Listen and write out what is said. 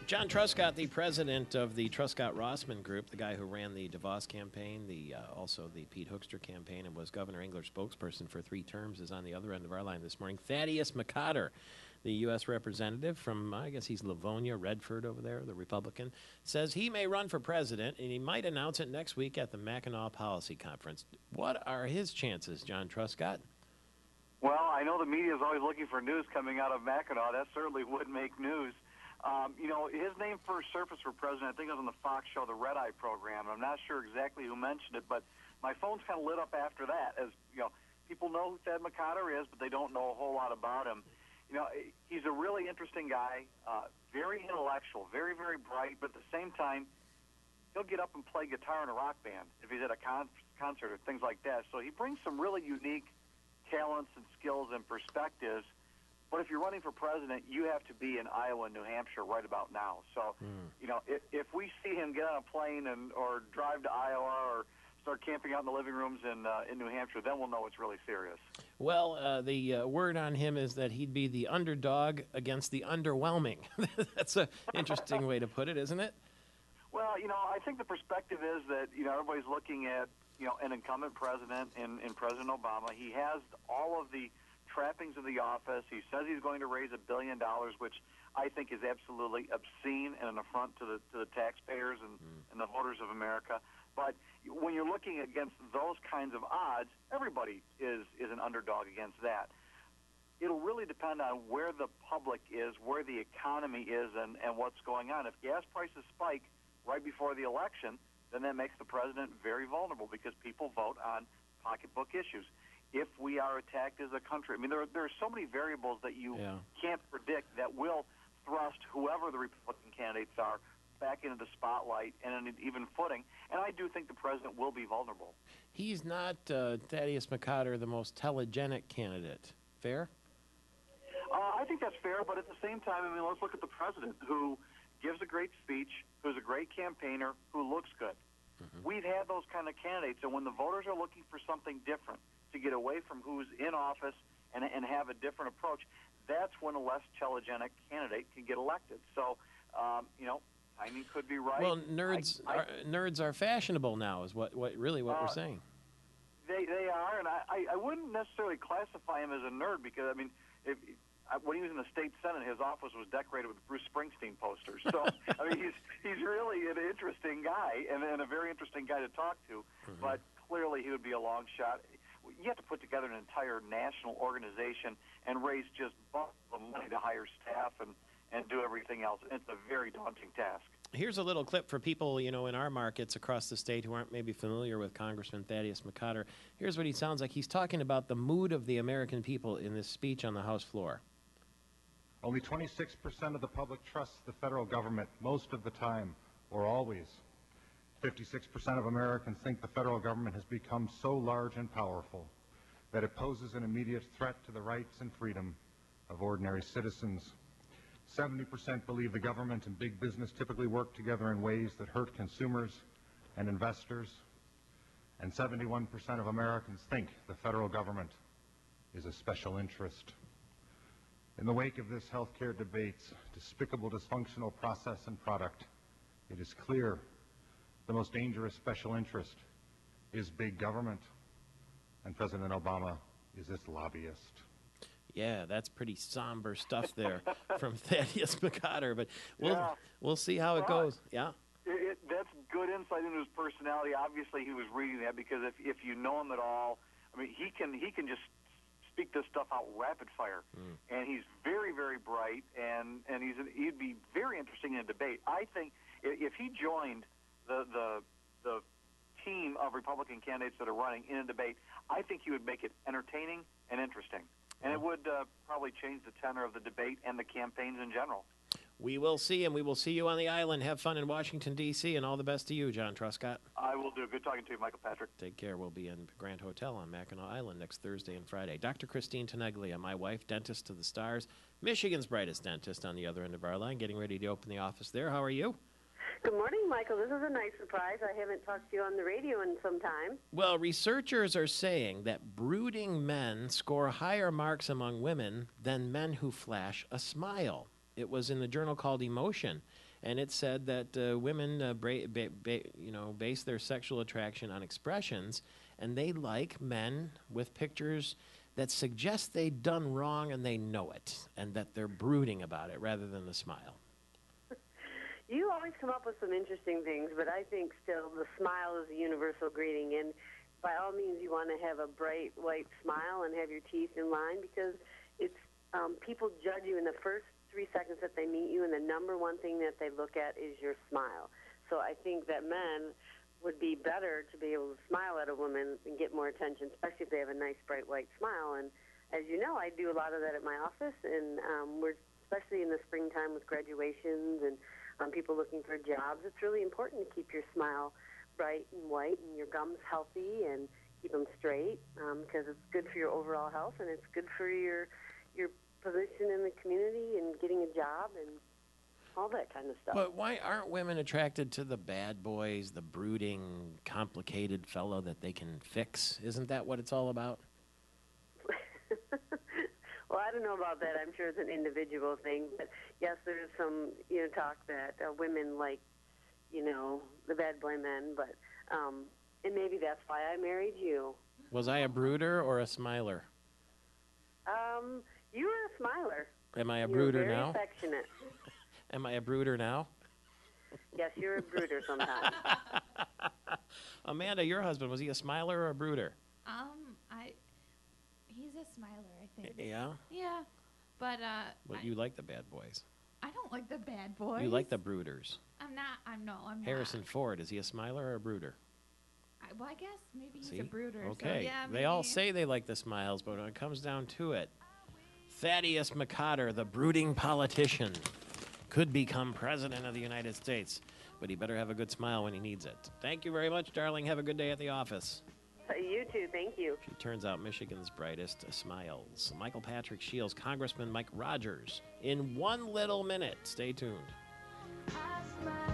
John Truscott, the president of the Truscott-Rossman Group, the guy who ran the DeVos campaign, also the Pete Hoekstra campaign, and was Governor Engler's spokesperson for 3 terms, is on the other end of our line this morning. Thaddeus McCotter, the U.S. representative from, I guess he's Livonia, Redford over there, the Republican, says he may run for president, and he might announce it next week at the Mackinac Policy Conference. What are his chances, John Truscott? Well, I know the media is always looking for news coming out of Mackinac. That certainly would make news. His name first surfaced for president, I think it was on the Fox show, the Red Eye program. I'm not sure exactly who mentioned it, but my phone's kind of lit up after that. As people know who Thad McCotter is, but they don't know a whole lot about him. He's a really interesting guy, very intellectual, very, very bright, but at the same time, he'll get up and play guitar in a rock band if he's at a concert or things like that. So he brings some really unique talents and skills and perspectives. But if you're running for president, you have to be in Iowa and New Hampshire right about now. So, if we see him get on a plane or drive to Iowa or start camping out in the living rooms in New Hampshire, then we'll know it's really serious. Well, the word on him is that he'd be the underdog against the underwhelming. That's an interesting way to put it, isn't it? Well, I think the perspective is that, everybody's looking at, an incumbent president in President Obama. He has all of the trappings of the office. He says he's going to raise $1 billion, which I think is absolutely obscene and an affront to the taxpayers and the voters of America. But when you're looking against those kinds of odds, everybody is an underdog against that. It'll really depend on where the public is, where the economy is, and what's going on. If gas prices spike right before the election, then that makes the president very vulnerable because people vote on pocketbook issues. If we are attacked as a country, there are so many variables that you can't predict that will thrust whoever the Republican candidates are back into the spotlight and an even footing. And I do think the president will be vulnerable. He's not, Thaddeus McCotter, the most telegenic candidate. Fair? I think that's fair, but at the same time, let's look at the president who gives a great speech, who's a great campaigner, who looks good. We've had those kind of candidates, and when the voters are looking for something different to get away from who's in office and have a different approach, that's when a less telegenic candidate can get elected. So, timing could be right. Well, nerds are fashionable now, is what we're saying. They are, and I wouldn't necessarily classify him as a nerd because, when he was in the state senate, his office was decorated with Bruce Springsteen posters. So, he's really an interesting guy and a very interesting guy to talk to. But clearly, he would be a long shot. You have to put together an entire national organization and raise just buckets of money to hire staff and do everything else. It's a very daunting task. Here's a little clip for people, in our markets across the state who aren't maybe familiar with Congressman Thaddeus McCotter. Here's what he sounds like. He's talking about the mood of the American people in this speech on the House floor. Only 26% of the public trusts the federal government most of the time or always. 56% of Americans think the federal government has become so large and powerful that it poses an immediate threat to the rights and freedom of ordinary citizens. 70% believe the government and big business typically work together in ways that hurt consumers and investors. And 71% of Americans think the federal government is a special interest. In the wake of this healthcare debate's despicable, dysfunctional process and product, it is clear the most dangerous special interest is big government, and President Obama is its lobbyist. Yeah, that's pretty somber stuff there from Thaddeus McCotter, but we'll see how it goes. Yeah. That's good insight into his personality. Obviously, he was reading that because if you know him at all, he can just speak this stuff out rapid fire, and he's very, very bright, and he'd be very interesting in a debate. I think if he joined the team of Republican candidates that are running in a debate, I think he would make it entertaining and interesting, and it would probably change the tenor of the debate and the campaigns in general. We will see, and we will see you on the island. Have fun in Washington, D.C., and all the best to you, John Truscott. I will do. Good talking to you, Michael Patrick. Take care. We'll be in Grand Hotel on Mackinac Island next Thursday and Friday. Dr. Christine Teneglia, my wife, dentist to the stars, Michigan's brightest dentist on the other end of our line, getting ready to open the office there. How are you? Good morning, Michael. This is a nice surprise. I haven't talked to you on the radio in some time. Well, researchers are saying that brooding men score higher marks among women than men who flash a smile. It was in the journal called Emotion. and it said that women base their sexual attraction on expressions, and they like men with pictures that suggest they've done wrong and they know it, and that they're brooding about it rather than the smile. You always come up with some interesting things, but I think still the smile is a universal greeting, and by all means you want to have a bright white smile and have your teeth in line, because it's people judge you in the first 3 seconds that they meet you, and the number one thing that they look at is your smile. So I think that men would be better to be able to smile at a woman and get more attention, especially if they have a nice bright white smile. And as you know, I do a lot of that at my office, and we're especially in the springtime with graduations and people looking for jobs. It's really important to keep your smile bright and white and your gums healthy and keep them straight, because it's good for your overall health, and it's good for your position in the community and getting a job and all that kind of stuff. But why aren't women attracted to the bad boys, the brooding, complicated fellow that they can fix? Isn't that what it's all about? Well, I don't know about that. I'm sure it's an individual thing. But, yes, there's some talk that women like, the bad boy men. But and maybe that's why I married you. Was I a brooder or a smiler? You were a smiler. Am I a You were brooder very now? affectionate. Am I a brooder now? Yes, you're a brooder sometimes. Amanda, your husband, was he a smiler or a brooder? He's a smiler, I think. Yeah? Yeah, but But you like the bad boys. I don't like the bad boys. You like the brooders. I'm not. Harrison Ford, is he a smiler or a brooder? Well, I guess maybe he's See? a brooder. Okay. So yeah, They all maybe. say they like the smiles, but when it comes down to it, Thaddeus McCotter, the brooding politician, could become president of the United States, but he better have a good smile when he needs it. Thank you very much, darling. Have a good day at the office. You too. Thank you. She turns out Michigan's brightest smiles. Michael Patrick Shields, Congressman Mike Rogers, in 1 little minute. Stay tuned. I smile.